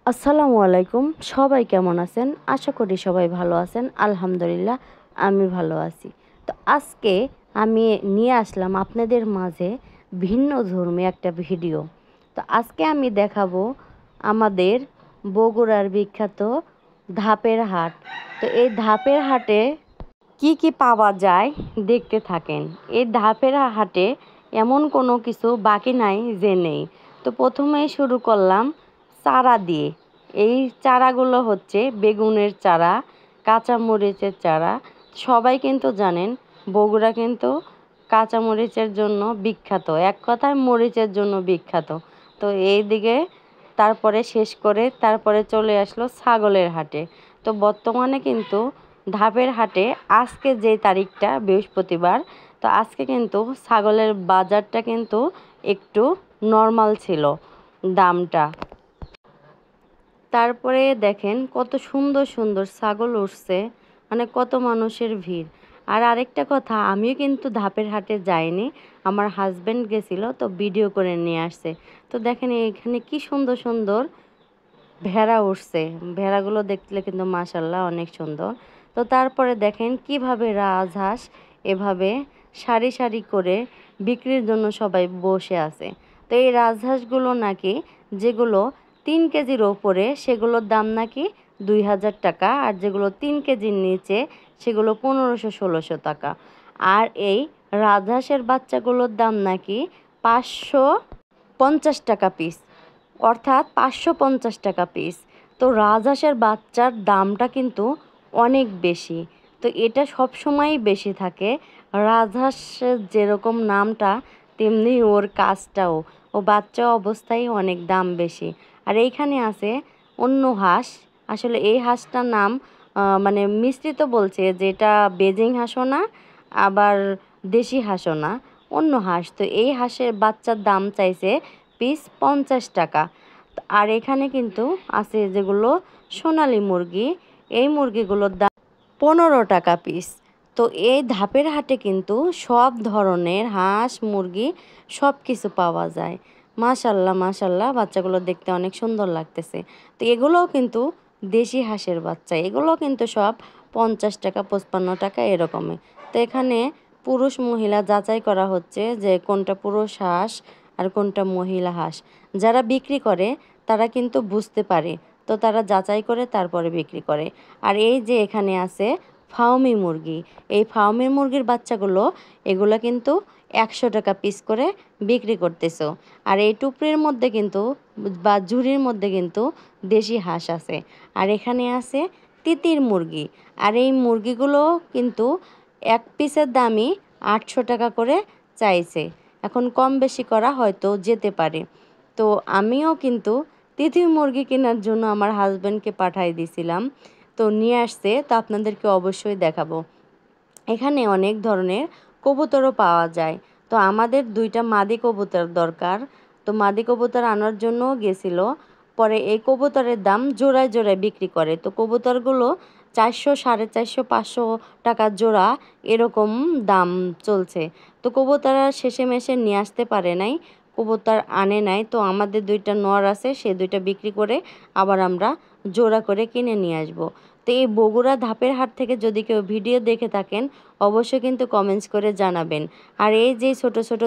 আসসালামু আলাইকুম। সবাই কেমন আছেন? আশা করি সবাই ভালো আছেন। আলহামদুলিল্লাহ আমি ভালো আছি। তো আজকে আমি নিয়ে আসলাম আপনাদের মাঝে ভিন্ন ধর্মী একটা ভিডিও। তো আজকে আমি দেখাবো আমাদের বগুড়ার বিখ্যাত ধাপের হাট। তো এই ধাপের হাটে কি কি পাওয়া যায় দেখতে থাকেন। এই ধাপের হাটে এমন কোনো কিছু বাকি নাই যে নেই। তো প্রথমেই শুরু করলাম চারা দিয়ে। এই চারাগুলো হচ্ছে বেগুনের চারা, কাঁচামরিচের চারা। সবাই কিন্তু জানেন বগুড়া কিন্তু কাঁচামরিচের জন্য বিখ্যাত, এক কথায় মরিচের জন্য বিখ্যাত। তো এই দিকে তারপরে শেষ করে তারপরে চলে আসলো ছাগলের হাটে। তো বর্তমানে কিন্তু ধাপের হাটে আজকে যে তারিখটা বৃহস্পতিবার, তো আজকে কিন্তু ছাগলের বাজারটা কিন্তু একটু নর্মাল ছিল দামটা। তারপরে দেখেন কত সুন্দর সুন্দর ছাগল উঠছে, মানে কত মানুষের ভিড়। আর আরেকটা কথা, আমিও কিন্তু ধাপের হাটে যাইনি, আমার হাজব্যান্ড গেছিল তো ভিডিও করে নিয়ে আসছে। তো দেখেন এখানে কি সুন্দর সুন্দর ভেড়া উঠছে, ভেড়াগুলো দেখলে কিন্তু মাশাল্লাহ অনেক সুন্দর। তো তারপরে দেখেন কিভাবে রাজহাঁস এভাবে সারি সারি করে বিক্রির জন্য সবাই বসে আছে। তো এই রাজহাঁসগুলো নাকি যেগুলো 3 কেজির ওপরে সেগুলোর দাম নাকি 2000 টাকা, আর যেগুলো 3 কেজির নিচে সেগুলো 1500-1600 টাকা। আর এই রাজহাঁসের বাচ্চাগুলোর দাম নাকি 550 টাকা পিস, অর্থাৎ 550 টাকা পিস। তো রাজহাঁসের বাচ্চার দামটা কিন্তু অনেক বেশি। তো এটা সব সময়ই বেশি থাকে। রাজহাঁসের যেরকম নামটা তেমনি ওর কাজটাও, ও বাচ্চা অবস্থায় অনেক দাম বেশি। আর এইখানে আছে অন্য হাঁস। আসলে এই হাঁসটার নাম মানে মিশ্রিত বলছে, যেটা বেজিং হাঁসও না আবার দেশি হাঁসও না, অন্য হাঁস। তো এই হাঁসের বাচ্চার দাম চাইছে পিস 50 টাকা। আর এখানে কিন্তু আছে যেগুলো সোনালী মুরগি, এই মুরগিগুলোর দাম 15 টাকা পিস। তো এই ধাপের হাটে কিন্তু সব ধরনের হাঁস মুরগি সব কিছু পাওয়া যায়। মাশাল্লাহ মাশাল্লাহ, বাচ্চাগুলো দেখতে অনেক সুন্দর লাগতেছে। তো এগুলোও কিন্তু দেশি হাঁসের বাচ্চা, এগুলো কিন্তু সব 50 টাকা 55 টাকা এরকমই। তো এখানে পুরুষ মহিলা যাচাই করা হচ্ছে যে কোনটা পুরুষ হাঁস আর কোনটা মহিলা হাঁস। যারা বিক্রি করে তারা কিন্তু বুঝতে পারে, তো তারা যাচাই করে তারপরে বিক্রি করে। আর এই যে এখানে আছে ফাউমি মুরগি, এই ফাউমি মুরগির বাচ্চাগুলো এগুলো কিন্তু 100 টাকা পিস করে বিক্রি করতেছো। আর এই টুকরির মধ্যে কিন্তু বা ঝুড়ির মধ্যে কিন্তু দেশি হাঁস আছে। আর এখানে আছে তিতির মুরগি, আর এই মুরগিগুলো কিন্তু এক পিসের দামই 800 টাকা করে চাইছে। এখন কম বেশি করা হয়তো যেতে পারে। তো আমিও কিন্তু তিতির মুরগি কেনার জন্য আমার হাজব্যান্ডকে পাঠাই দিয়েছিলাম, তো নিয়ে আসছে, তো আপনাদেরকে অবশ্যই দেখাবো। এখানে অনেক ধরনের কবুতরও পাওয়া যায়। তো আমাদের 2টা মাদি কবুতর দরকার, তো মাদি কবুতর আনার জন্য গেছিল। পরে এই কবুতরের দাম জোড়ায় জোড়ায় বিক্রি করে। তো কবুতরগুলো 400, 450, 500 টাকা জোড়া এরকম দাম চলছে। তো কবুতর আর শেষে মেশে নিয়ে আসতে পারে নাই, কবুতর আনে নাই। তো আমাদের 2টা নর আছে, সে 2টা বিক্রি করে আবার আমরা জোড়া করে কিনে নিয়ে আসবো। তো এই বগুড়া ধাপের হাট থেকে যদি কেউ ভিডিও দেখে থাকেন অবশ্যই কিন্তু কমেন্টস করে জানাবেন। আর এই যে ছোট ছোট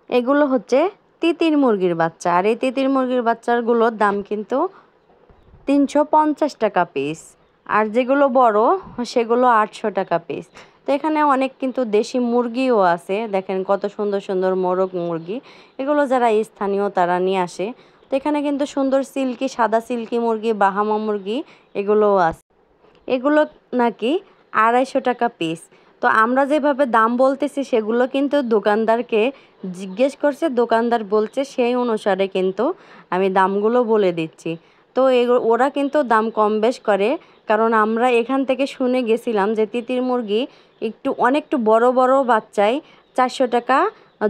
এগুলো হচ্ছে তিতির মুরগির বাচ্চা, আর এই তিতির মুরগির বাচ্চাগুলোর দাম কিন্তু 350 টাকা পিস। আর যেগুলো বড় সেগুলো 800 টাকা পিস। তো এখানে অনেক কিন্তু দেশি মুরগিও আছে, দেখেন কত সুন্দর সুন্দর মোরগ মুরগি। এগুলো যারা স্থানীয় তারা নিয়ে আসে। তো এখানে কিন্তু সুন্দর সিল্কি, সাদা সিল্কি মুরগি, বাহামা মুরগি এগুলোও আছে। এগুলো নাকি 250 টাকা পিস। তো আমরা যেভাবে দাম বলতেছি সেগুলো কিন্তু দোকানদারকে জিজ্ঞেস করছে, দোকানদার বলছে সেই অনুসারে কিন্তু আমি দামগুলো বলে দিচ্ছি। তো ওরা কিন্তু দাম কম বেশ করে, কারণ আমরা এখান থেকে শুনে গেছিলাম যে তিতির মুরগি অনেকটু বড় বড় বাচ্চায় 400 টাকা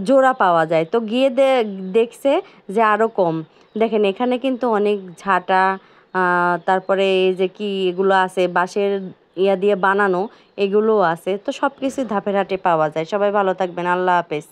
জোড়া পাওয়া যায়। তো গিয়ে দেখছে যে আরও কম। দেখেন এখানে কিন্তু অনেক ঝাঁটা, তারপরে এই যে কি এগুলো আছে বাঁশের দিয়ে বানানো, এগুলোও আছে। তো সব কিছুই ধাপের হাটে পাওয়া যায়। সবাই ভালো থাকবেন, আল্লাহ হাফেজ।